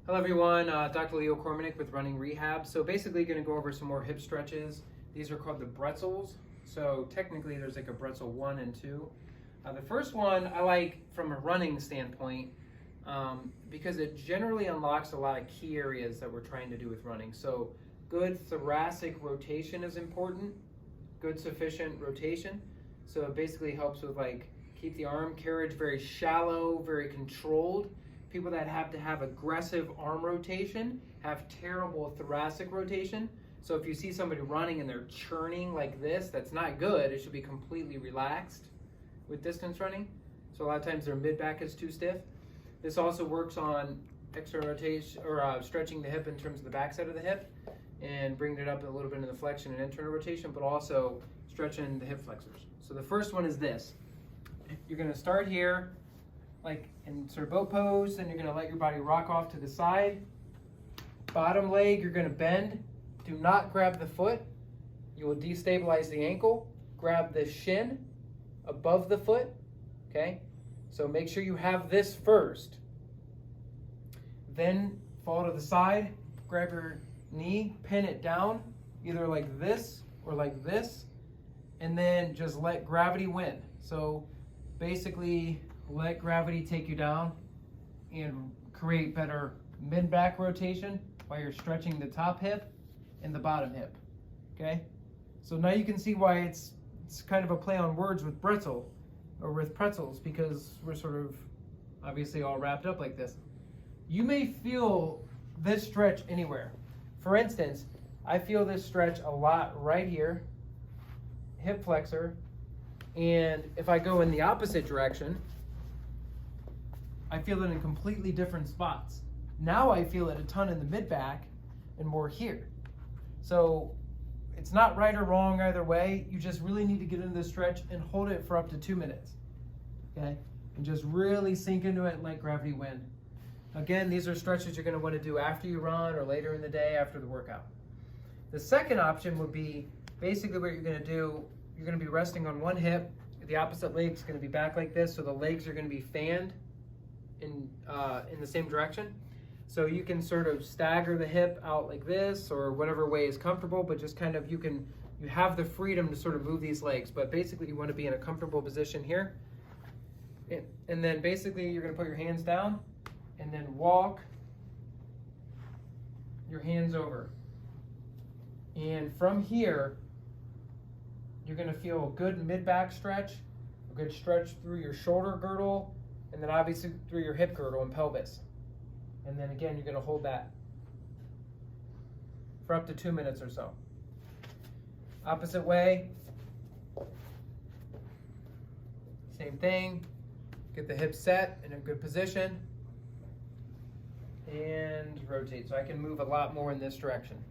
Hello everyone, Dr. Leo Kormanik with Running Rehab. So basically going to go over some more hip stretches. These are called the Bretzels. So technically there's like a Brettzle 1 and 2. The first one I like from a running standpoint because it generally unlocks a lot of key areas that we're trying to do with running. So good thoracic rotation is important, good sufficient rotation. So it basically helps with keep the arm carriage very shallow, very controlled. People that have to have aggressive arm rotation have terrible thoracic rotation. So if you see somebody running and they're churning like this, that's not good. It should be completely relaxed with distance running. So a lot of times their mid-back is too stiff. This also works on external rotation or stretching the hip in terms of the backside of the hip and bringing it up a little bit in the flexion and internal rotation, but also stretching the hip flexors. So the first one is this. You're gonna start here, like in sort of boat pose, and you're gonna let your body rock off to the side. Bottom leg, you're gonna bend. Do not grab the foot. You will destabilize the ankle. Grab the shin above the foot, okay? So make sure you have this first. Then fall to the side, grab your knee, pin it down, either like this or like this, and then just let gravity win. So basically, let gravity take you down and create better mid-back rotation while you're stretching the top hip and the bottom hip, okay? So now you can see why it's kind of a play on words with Brettzle or with pretzels, because we're sort of obviously all wrapped up like this. You may feel this stretch anywhere. For instance, I feel this stretch a lot right here, hip flexor, and if I go in the opposite direction, I feel it in completely different spots. Now I feel it a ton in the mid-back and more here. So it's not right or wrong either way. You just really need to get into this stretch and hold it for up to 2 minutes, okay? And just really sink into it and let gravity win. Again, these are stretches you're gonna wanna do after you run or later in the day after the workout. The second option would be basically what you're gonna do, you're gonna be resting on one hip, the opposite leg's gonna be back like this, so the legs are gonna be fanned in the same direction. So you can sort of stagger the hip out like this or whatever way is comfortable, but just kind of you have the freedom to sort of move these legs, but basically you want to be in a comfortable position here. And then basically you're going to put your hands down and then walk your hands over. And from here, you're going to feel a good mid-back stretch, a good stretch through your shoulder girdle, and then obviously through your hip girdle and pelvis. And then again, you're gonna hold that for up to 2 minutes or so. Opposite way, same thing. Get the hips set in a good position and rotate. So I can move a lot more in this direction.